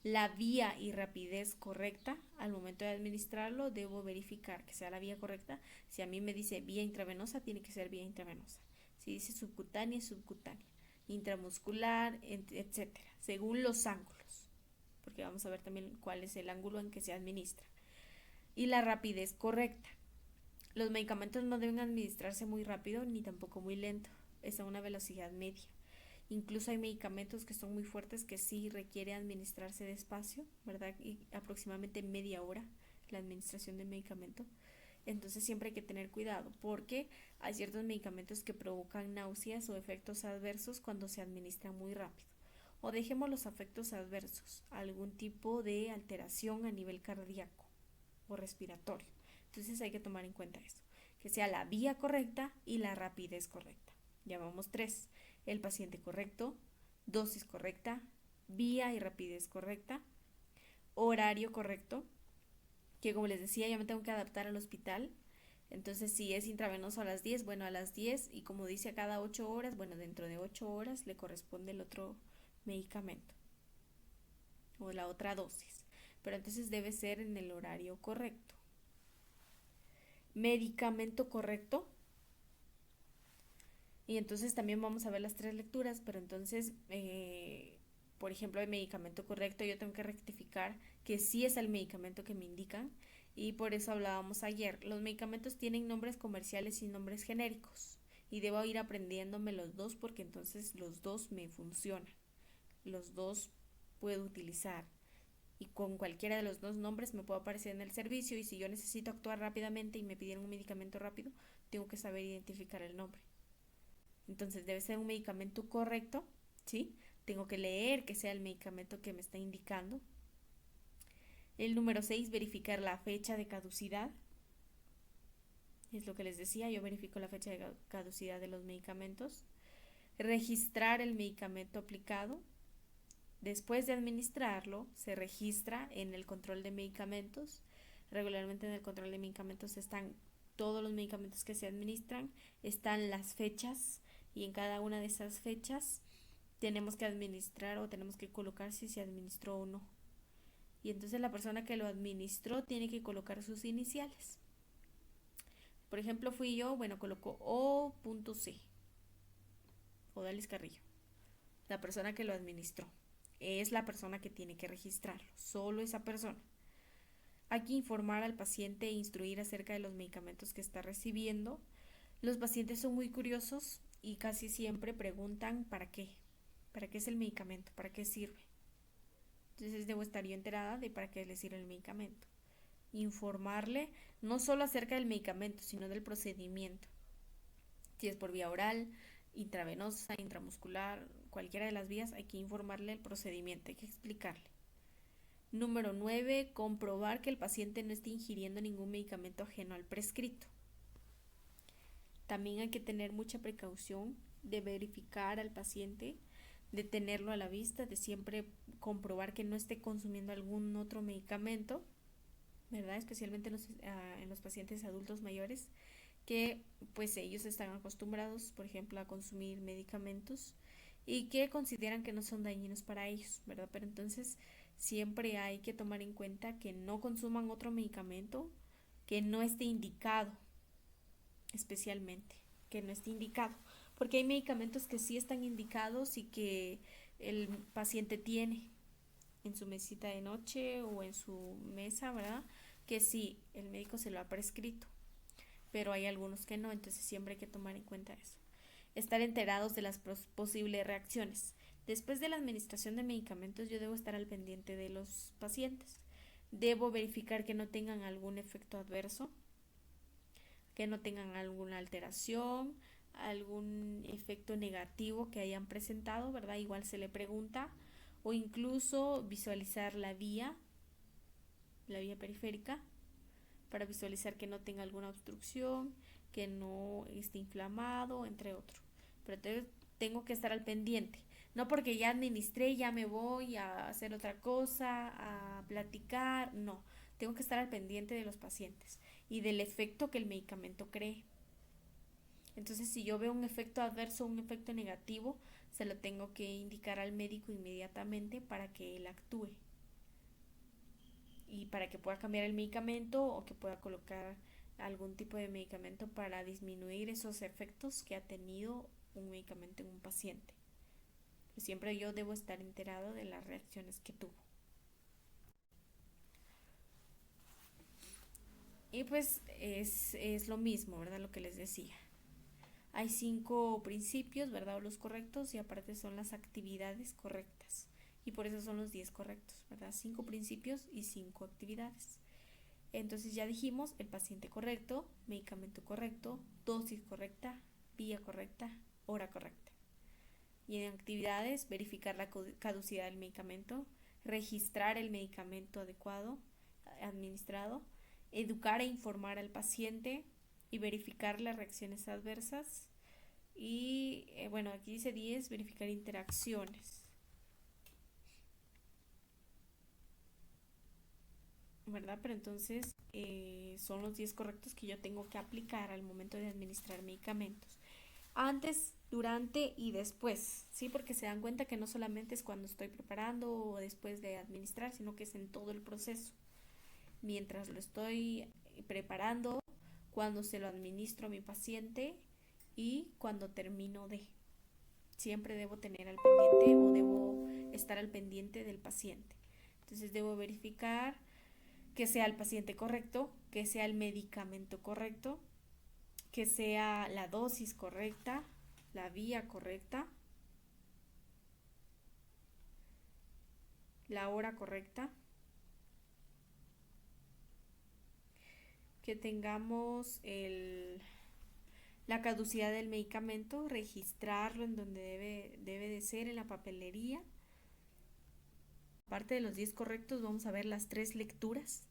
[SPEAKER 1] La vía y rapidez correcta, al momento de administrarlo, debo verificar que sea la vía correcta. Si a mí me dice vía intravenosa, tiene que ser vía intravenosa. Si dice subcutánea, subcutánea. Intramuscular, etcétera, según los ángulos, porque vamos a ver también cuál es el ángulo en que se administra. Y la rapidez correcta. Los medicamentos no deben administrarse muy rápido ni tampoco muy lento, es a una velocidad media. Incluso hay medicamentos que son muy fuertes que sí requiere administrarse despacio, ¿verdad? Y aproximadamente media hora la administración del medicamento. Entonces siempre hay que tener cuidado porque hay ciertos medicamentos que provocan náuseas o efectos adversos cuando se administran muy rápido. O dejemos los efectos adversos, algún tipo de alteración a nivel cardíaco o respiratorio. Entonces hay que tomar en cuenta eso, que sea la vía correcta y la rapidez correcta. Ya vamos 3. El paciente correcto, dosis correcta, vía y rapidez correcta, horario correcto, que como les decía yo me tengo que adaptar al hospital. Entonces si es intravenoso a las 10, bueno a las 10 y como dice a cada 8 horas, bueno dentro de 8 horas le corresponde el otro medicamento o la otra dosis. Pero entonces debe ser en el horario correcto. Medicamento correcto. Y entonces también vamos a ver las 3 lecturas, pero entonces, por ejemplo, el medicamento correcto, yo tengo que rectificar que sí es el medicamento que me indican y por eso hablábamos ayer. Los medicamentos tienen nombres comerciales y nombres genéricos y debo ir aprendiéndome los dos porque entonces los dos me funcionan, los dos puedo utilizar y con cualquiera de los dos nombres me puedo aparecer en el servicio y si yo necesito actuar rápidamente y me pidieron un medicamento rápido, tengo que saber identificar el nombre. Entonces debe ser un medicamento correcto, ¿sí? Tengo que leer que sea el medicamento que me está indicando. El número 6, verificar la fecha de caducidad. Es lo que les decía, yo verifico la fecha de caducidad de los medicamentos. Registrar el medicamento aplicado. Después de administrarlo, se registra en el control de medicamentos. Regularmente en el control de medicamentos están todos los medicamentos que se administran, están las fechas y en cada una de esas fechas tenemos que administrar o tenemos que colocar si se administró o no. Y entonces la persona que lo administró tiene que colocar sus iniciales. Por ejemplo, fui yo, bueno, colocó O.C. Odalis Carrillo. La persona que lo administró es la persona que tiene que registrarlo, solo esa persona. Hay que informar al paciente e instruir acerca de los medicamentos que está recibiendo. Los pacientes son muy curiosos y casi siempre preguntan ¿para qué? ¿Para qué es el medicamento? ¿Para qué sirve? Entonces debo estar yo enterada de para qué le sirve el medicamento. Informarle no solo acerca del medicamento, sino del procedimiento. Si es por vía oral, intravenosa, intramuscular, cualquiera de las vías, hay que informarle el procedimiento, hay que explicarle. Número 9, comprobar que el paciente no esté ingiriendo ningún medicamento ajeno al prescrito. También hay que tener mucha precaución de verificar al paciente, de tenerlo a la vista, de siempre comprobar que no esté consumiendo algún otro medicamento, ¿verdad? Especialmente en los pacientes adultos mayores, que pues ellos están acostumbrados, por ejemplo, a consumir medicamentos y que consideran que no son dañinos para ellos, ¿verdad? Pero entonces siempre hay que tomar en cuenta que no consuman otro medicamento que no esté indicado, especialmente, que no esté indicado, porque hay medicamentos que sí están indicados y que el paciente tiene en su mesita de noche o en su mesa, ¿verdad? Que sí, el médico se lo ha prescrito, pero hay algunos que no, entonces siempre hay que tomar en cuenta eso. Estar enterados de las posibles reacciones. Después de la administración de medicamentos, yo debo estar al pendiente de los pacientes. Debo verificar que no tengan algún efecto adverso, que no tengan alguna alteración, algún efecto negativo que hayan presentado, ¿verdad? Igual se le pregunta, o incluso visualizar la vía periférica, para visualizar que no tenga alguna obstrucción, que no esté inflamado, entre otros. Pero tengo que estar al pendiente. No porque ya administré, ya me voy a hacer otra cosa, a platicar, no. Tengo que estar al pendiente de los pacientes y del efecto que el medicamento cree. Entonces, si yo veo un efecto adverso, un efecto negativo, se lo tengo que indicar al médico inmediatamente para que él actúe y para que pueda cambiar el medicamento o que pueda colocar algún tipo de medicamento para disminuir esos efectos que ha tenido un medicamento en un paciente. Siempre yo debo estar enterado de las reacciones que tuvo. Y pues es lo mismo, ¿verdad? Lo que les decía. Hay 5 principios, ¿verdad? O los correctos, y aparte son las actividades correctas. Y por eso son los 10 correctos, ¿verdad? 5 principios y 5 actividades. Entonces ya dijimos el paciente correcto, medicamento correcto, dosis correcta, vía correcta, hora correcta. Y en actividades, verificar la caducidad del medicamento, registrar el medicamento adecuado, administrado, educar e informar al paciente y verificar las reacciones adversas. Y bueno, aquí dice 10, verificar interacciones, ¿verdad? Pero entonces son los 10 correctos que yo tengo que aplicar al momento de administrar medicamentos. Antes, durante y después, ¿sí? Porque se dan cuenta que no solamente es cuando estoy preparando o después de administrar, sino que es en todo el proceso. Mientras lo estoy preparando, cuando se lo administro a mi paciente y cuando termino de. Siempre debo tener al pendiente o debo estar al pendiente del paciente. Entonces debo verificar que sea el paciente correcto, que sea el medicamento correcto, que sea la dosis correcta, la vía correcta, la hora correcta, que tengamos la caducidad del medicamento, registrarlo en donde debe de ser, en la papelería. Aparte de los 10 correctos, vamos a ver las 3 lecturas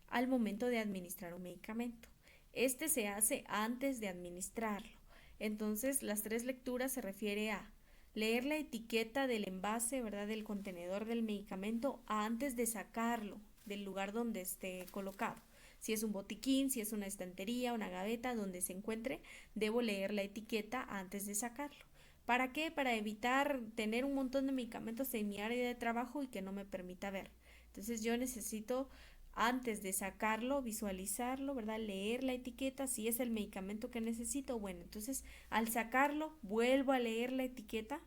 [SPEAKER 1] al momento de administrar un medicamento. Este se hace antes de administrarlo. Entonces, las 3 lecturas se refiere a leer la etiqueta del envase, ¿verdad? Del contenedor del medicamento antes de sacarlo del lugar donde esté colocado. Si es un botiquín, si es una estantería, una gaveta, donde se encuentre, debo leer la etiqueta antes de sacarlo. ¿Para qué? Para evitar tener un montón de medicamentos en mi área de trabajo y que no me permita ver. Entonces yo necesito, antes de sacarlo, visualizarlo, ¿verdad? Leer la etiqueta, si es el medicamento que necesito. Bueno, entonces al sacarlo, vuelvo a leer la etiqueta,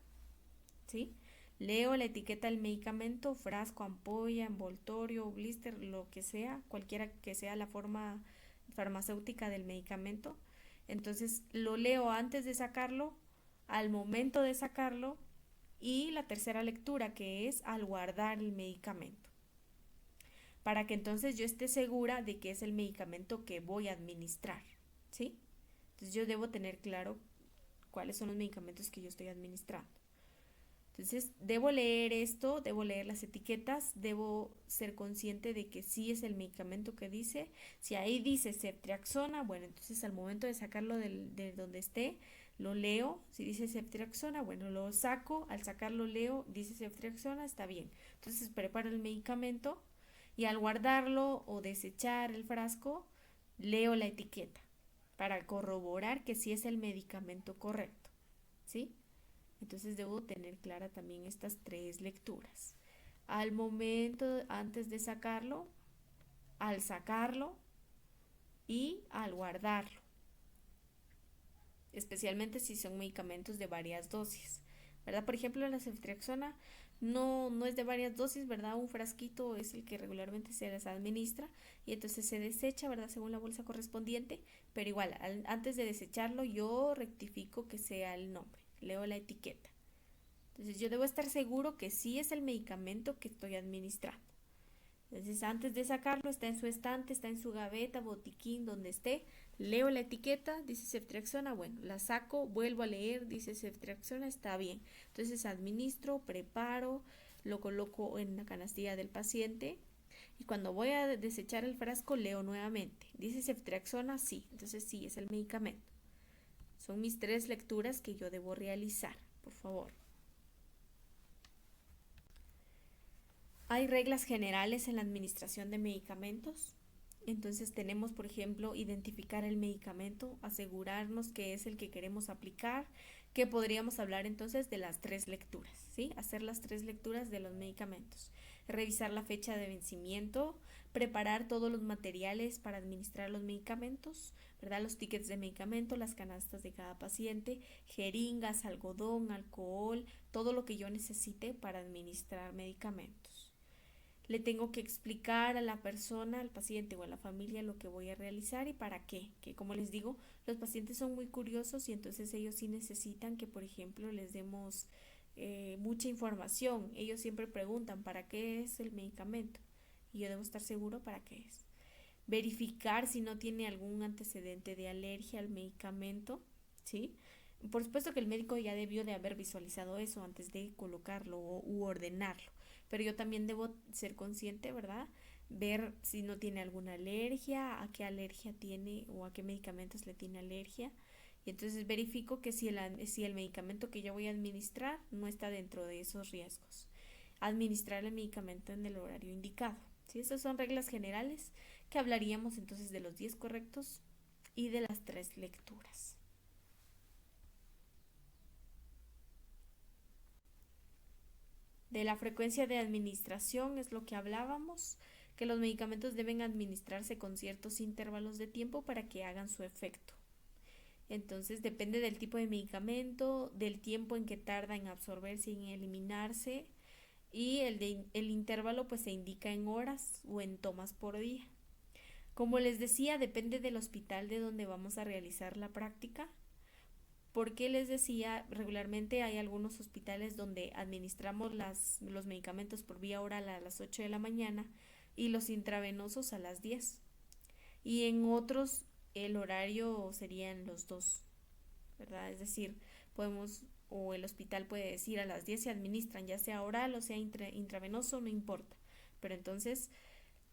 [SPEAKER 1] ¿sí? Leo la etiqueta del medicamento, frasco, ampolla, envoltorio, blister, lo que sea, cualquiera que sea la forma farmacéutica del medicamento. Entonces lo leo antes de sacarlo, al momento de sacarlo, y la tercera lectura, que es al guardar el medicamento, para que entonces yo esté segura de que es el medicamento que voy a administrar, ¿sí? Entonces yo debo tener claro cuáles son los medicamentos que yo estoy administrando. Entonces, debo leer esto, debo leer las etiquetas, debo ser consciente de que sí es el medicamento que dice. Si ahí dice ceftriaxona, bueno, entonces al momento de sacarlo de donde esté, lo leo. Si dice ceftriaxona, bueno, lo saco. Al sacarlo leo, dice ceftriaxona, está bien. Entonces, preparo el medicamento y al guardarlo o desechar el frasco, leo la etiqueta para corroborar que sí es el medicamento correcto, ¿sí? Entonces debo tener clara también estas 3 lecturas. Al momento, antes de sacarlo, al sacarlo y al guardarlo. Especialmente si son medicamentos de varias dosis, ¿verdad? Por ejemplo, la ceftriaxona no es de varias dosis, ¿verdad? Un frasquito es el que regularmente se les administra y entonces se desecha, ¿verdad? Según la bolsa correspondiente, pero igual, antes de desecharlo yo rectifico que sea el nombre, leo la etiqueta. Entonces yo debo estar seguro que sí es el medicamento que estoy administrando. Entonces antes de sacarlo está en su estante, está en su gaveta, botiquín, donde esté, leo la etiqueta, dice ceftriaxona, bueno, la saco, vuelvo a leer, dice ceftriaxona, está bien. Entonces administro, preparo, lo coloco en la canastilla del paciente y cuando voy a desechar el frasco leo nuevamente. Dice ceftriaxona, sí, entonces sí es el medicamento. Son mis 3 lecturas que yo debo realizar, por favor. Hay reglas generales en la administración de medicamentos. Entonces tenemos, por ejemplo, identificar el medicamento, asegurarnos que es el que queremos aplicar, que podríamos hablar entonces de las 3 lecturas, ¿sí? Hacer las 3 lecturas de los medicamentos, revisar la fecha de vencimiento, preparar todos los materiales para administrar los medicamentos, ¿verdad? Los tickets de medicamento, las canastas de cada paciente, jeringas, algodón, alcohol, todo lo que yo necesite para administrar medicamentos. Le tengo que explicar a la persona, al paciente o a la familia lo que voy a realizar y para qué. Que como les digo, los pacientes son muy curiosos y entonces ellos sí necesitan que, por ejemplo, les demos mucha información. Ellos siempre preguntan para qué es el medicamento y yo debo estar seguro para qué es. Verificar si no tiene algún antecedente de alergia al medicamento, ¿sí? Por supuesto que el médico ya debió de haber visualizado eso antes de colocarlo u ordenarlo, pero yo también debo ser consciente, ¿verdad? Ver si no tiene alguna alergia, a qué alergia tiene o a qué medicamentos le tiene alergia. Y entonces verifico que si el medicamento que yo voy a administrar no está dentro de esos riesgos. Administrar el medicamento en el horario indicado. ¿Sí? Esas son reglas generales que hablaríamos entonces de los 10 correctos y de las 3 lecturas. De la frecuencia de administración es lo que hablábamos, que los medicamentos deben administrarse con ciertos intervalos de tiempo para que hagan su efecto. Entonces depende del tipo de medicamento, del tiempo en que tarda en absorberse y en eliminarse y el intervalo pues se indica en horas o en tomas por día. Como les decía, depende del hospital de donde vamos a realizar la práctica. Porque les decía, regularmente hay algunos hospitales donde administramos los medicamentos por vía oral a las 8 de la mañana y los intravenosos a las 10. Y en otros el horario serían los dos, ¿verdad? Es decir, podemos o el hospital puede decir a las 10 se administran, ya sea oral o sea intravenoso, no importa. Pero entonces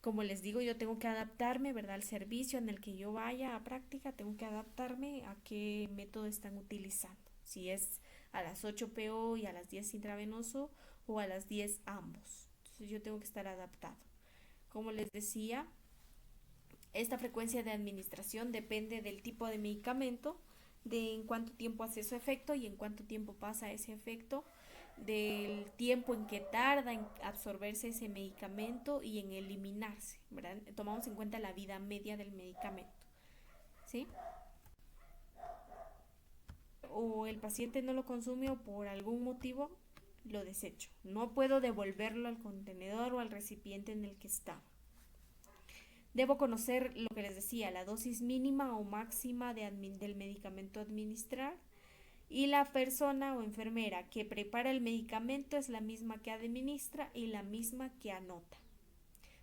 [SPEAKER 1] como les digo, yo tengo que adaptarme, ¿verdad? Al servicio en el que yo vaya a práctica, tengo que adaptarme a qué método están utilizando. Si es a las 8 PO y a las 10 intravenoso o a las 10 ambos. Entonces yo tengo que estar adaptado. Como les decía, esta frecuencia de administración depende del tipo de medicamento, de en cuánto tiempo hace su efecto y en cuánto tiempo pasa ese efecto, del tiempo en que tarda en absorberse ese medicamento y en eliminarse, ¿verdad? Tomamos en cuenta la vida media del medicamento, ¿sí? O el paciente no lo consume o por algún motivo lo desecho. No puedo devolverlo al contenedor o al recipiente en el que está. Debo conocer lo que les decía, la dosis mínima o máxima del medicamento a administrar y la persona o enfermera que prepara el medicamento es la misma que administra y la misma que anota.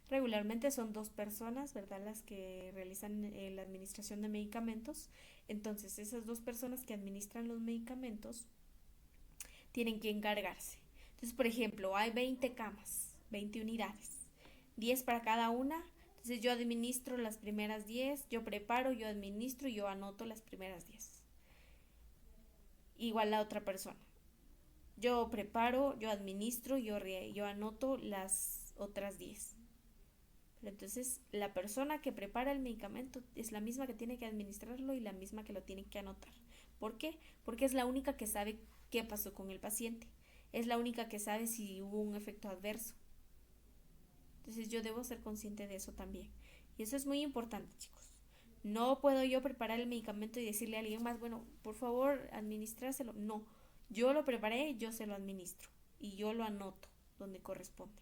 [SPEAKER 1] Regularmente son 2 personas, ¿verdad? Las que realizan la administración de medicamentos. Entonces, esas 2 personas que administran los medicamentos tienen que encargarse. Entonces, por ejemplo, hay 20 camas, 20 unidades, 10 para cada una. Entonces, yo administro las primeras 10, yo preparo, yo administro y yo anoto las primeras 10. Igual la otra persona. Yo preparo, yo administro, yo anoto las otras 10. Pero entonces la persona que prepara el medicamento es la misma que tiene que administrarlo y la misma que lo tiene que anotar. ¿Por qué? Porque es la única que sabe qué pasó con el paciente. Es la única que sabe si hubo un efecto adverso. Entonces yo debo ser consciente de eso también. Y eso es muy importante, chicos. No puedo yo preparar el medicamento y decirle a alguien más, bueno, por favor, administrárselo. No, yo lo preparé, yo se lo administro y yo lo anoto donde corresponde.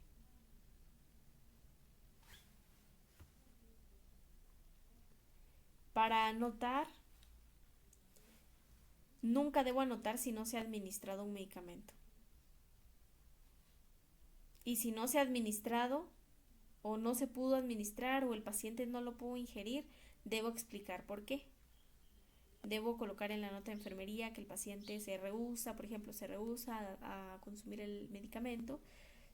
[SPEAKER 1] Para anotar, nunca debo anotar si no se ha administrado un medicamento. Y si no se ha administrado o no se pudo administrar o el paciente no lo pudo ingerir, debo explicar por qué. Debo colocar en la nota de enfermería que el paciente se rehúsa, por ejemplo, se rehúsa a consumir el medicamento,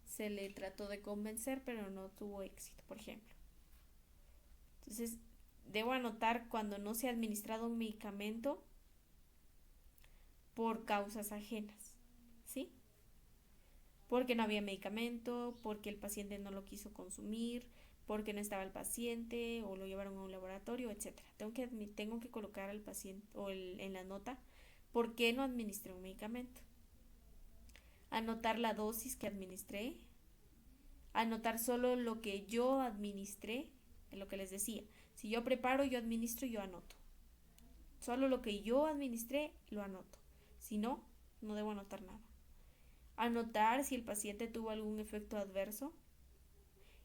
[SPEAKER 1] se le trató de convencer pero no tuvo éxito, por ejemplo. Entonces, debo anotar cuando no se ha administrado un medicamento por causas ajenas, ¿sí? Porque no había medicamento, porque el paciente no lo quiso consumir, porque no estaba el paciente o lo llevaron a un laboratorio, etcétera. Tengo que colocar al paciente en la nota por qué no administré un medicamento. Anotar la dosis que administré, anotar solo lo que yo administré, en lo que les decía. Si yo preparo, yo administro, yo anoto. Solo lo que yo administré, lo anoto. Si no, no debo anotar nada. Anotar si el paciente tuvo algún efecto adverso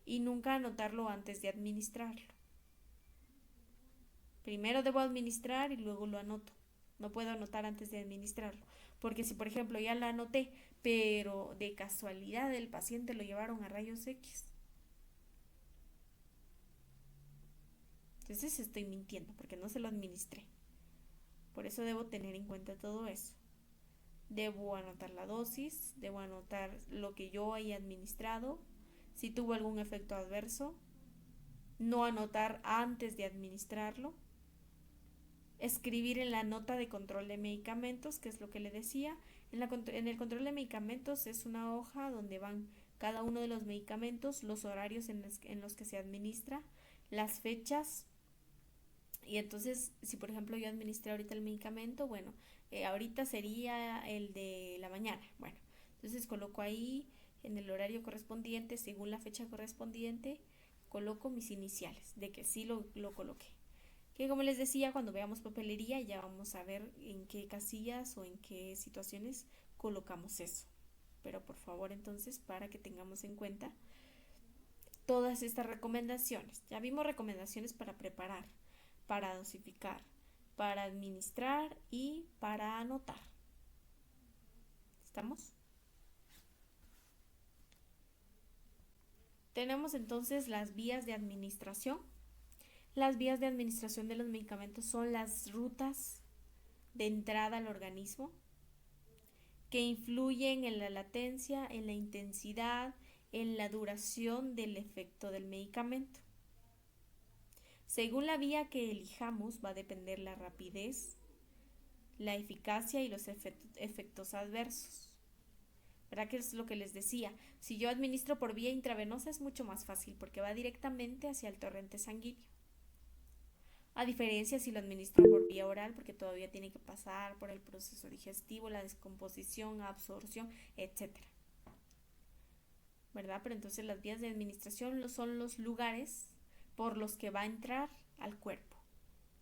[SPEAKER 1] y nunca anotarlo antes de administrarlo. Primero debo administrar y luego lo anoto. No puedo anotar antes de administrarlo. Porque si, por ejemplo, ya lo anoté, pero de casualidad el paciente lo llevaron a rayos X, entonces estoy mintiendo porque no se lo administré. Por eso debo tener en cuenta todo eso. Debo anotar la dosis, debo anotar lo que yo haya administrado, si tuvo algún efecto adverso, no anotar antes de administrarlo, escribir en la nota de control de medicamentos, que es lo que le decía. En el control de medicamentos es una hoja donde van cada uno de los medicamentos, los horarios en los que se administra, las fechas. Y entonces, si por ejemplo yo administré ahorita el medicamento, bueno, ahorita sería el de la mañana. Bueno, entonces coloco ahí en el horario correspondiente, según la fecha correspondiente, coloco mis iniciales de que sí lo coloqué. Que como les decía, cuando veamos papelería ya vamos a ver en qué casillas o en qué situaciones colocamos eso. Pero por favor entonces, para que tengamos en cuenta todas estas recomendaciones. Ya vimos recomendaciones para preparar, para dosificar, para administrar y para anotar. ¿Estamos? Tenemos entonces las vías de administración. Las vías de administración de los medicamentos son las rutas de entrada al organismo que influyen en la latencia, en la intensidad, en la duración del efecto del medicamento. Según la vía que elijamos va a depender la rapidez, la eficacia y los efectos adversos. ¿Verdad que es lo que les decía? Si yo administro por vía intravenosa es mucho más fácil porque va directamente hacia el torrente sanguíneo. A diferencia si lo administro por vía oral porque todavía tiene que pasar por el proceso digestivo, la descomposición, absorción, etcétera. ¿Verdad? Pero entonces las vías de administración son los lugares por los que va a entrar al cuerpo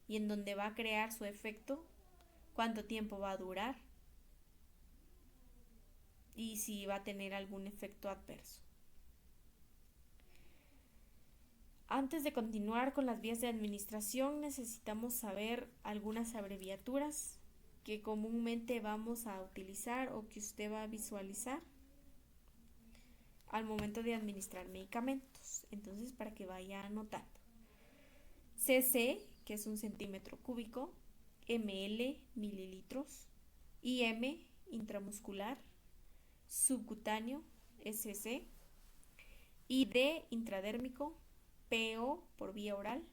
[SPEAKER 1] y en donde va a crear su efecto, cuánto tiempo va a durar y si va a tener algún efecto adverso. Antes de continuar con las vías de administración, necesitamos saber algunas abreviaturas que comúnmente vamos a utilizar o que usted va a visualizar al momento de administrar medicamentos. Entonces, para que vaya anotando. CC, que es un centímetro cúbico, ml, mililitros, IM, intramuscular, subcutáneo, SC, ID, intradérmico, PO, por vía oral,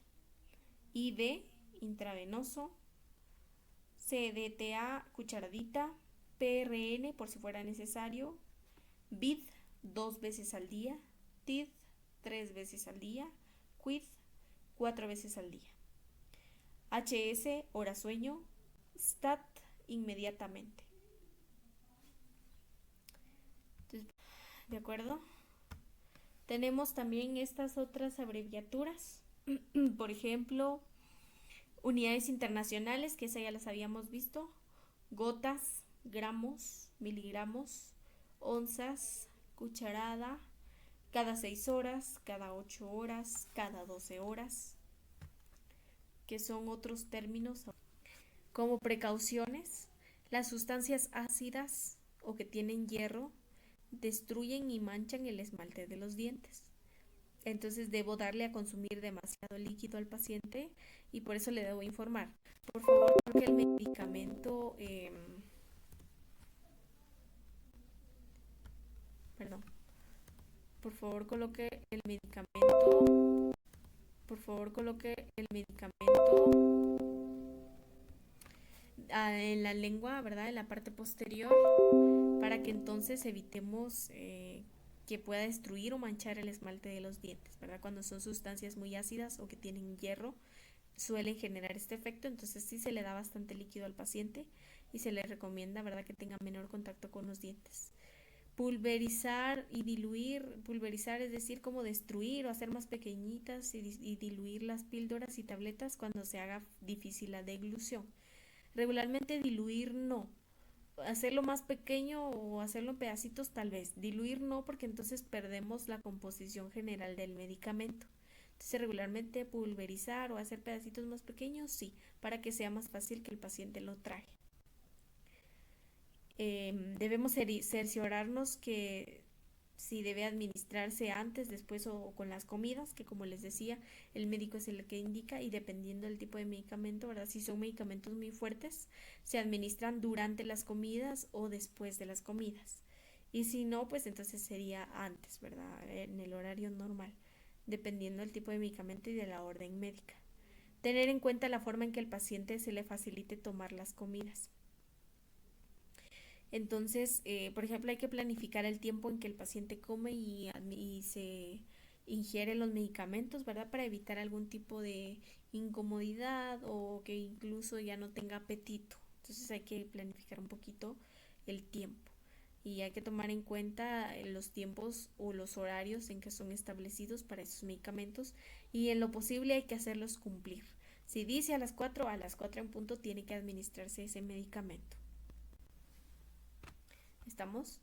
[SPEAKER 1] IV, intravenoso, CDTA, cucharadita, PRN, por si fuera necesario, BID, 2 veces al día, TID, 3 veces al día, QUID, 4 veces al día. HS, hora sueño, STAT, inmediatamente. Entonces, ¿de acuerdo? Tenemos también estas otras abreviaturas, por ejemplo, unidades internacionales, que esas ya las habíamos visto, gotas, gramos, miligramos, onzas, cucharada, cada 6 horas, cada 8 horas, cada 12 horas, que son otros términos. Como precauciones, las sustancias ácidas o que tienen hierro destruyen y manchan el esmalte de los dientes. Entonces debo darle a consumir demasiado líquido al paciente y por eso le debo informar. Por favor, porque el medicamento, perdón, por favor coloque el medicamento, por favor coloque el medicamento en la lengua, ¿verdad? En la parte posterior, para que entonces evitemos que pueda destruir o manchar el esmalte de los dientes, ¿verdad? Cuando son sustancias muy ácidas o que tienen hierro, suelen generar este efecto, entonces sí se le da bastante líquido al paciente y se le recomienda, ¿verdad?, que tenga menor contacto con los dientes. Pulverizar y diluir, pulverizar es decir, como destruir o hacer más pequeñitas y diluir las píldoras y tabletas cuando se haga difícil la deglución. Regularmente diluir no, hacerlo más pequeño o hacerlo en pedacitos tal vez, diluir no porque entonces perdemos la composición general del medicamento. Entonces regularmente pulverizar o hacer pedacitos más pequeños, sí, para que sea más fácil que el paciente lo trague. Debemos cerciorarnos que si debe administrarse antes, después o con las comidas, que como les decía, el médico es el que indica y dependiendo del tipo de medicamento, ¿verdad? Si son medicamentos muy fuertes, se administran durante las comidas o después de las comidas. Y si no, pues entonces sería antes, ¿verdad? En el horario normal, dependiendo del tipo de medicamento y de la orden médica. Tener en cuenta la forma en que el paciente se le facilite tomar las comidas. Entonces, por ejemplo, hay que planificar el tiempo en que el paciente come y se ingiere los medicamentos, ¿verdad? Para evitar algún tipo de incomodidad o que incluso ya no tenga apetito. Entonces hay que planificar un poquito el tiempo y hay que tomar en cuenta los tiempos o los horarios en que son establecidos para esos medicamentos y en lo posible hay que hacerlos cumplir. Si dice a las 4 en punto tiene que administrarse ese medicamento. ¿Estamos?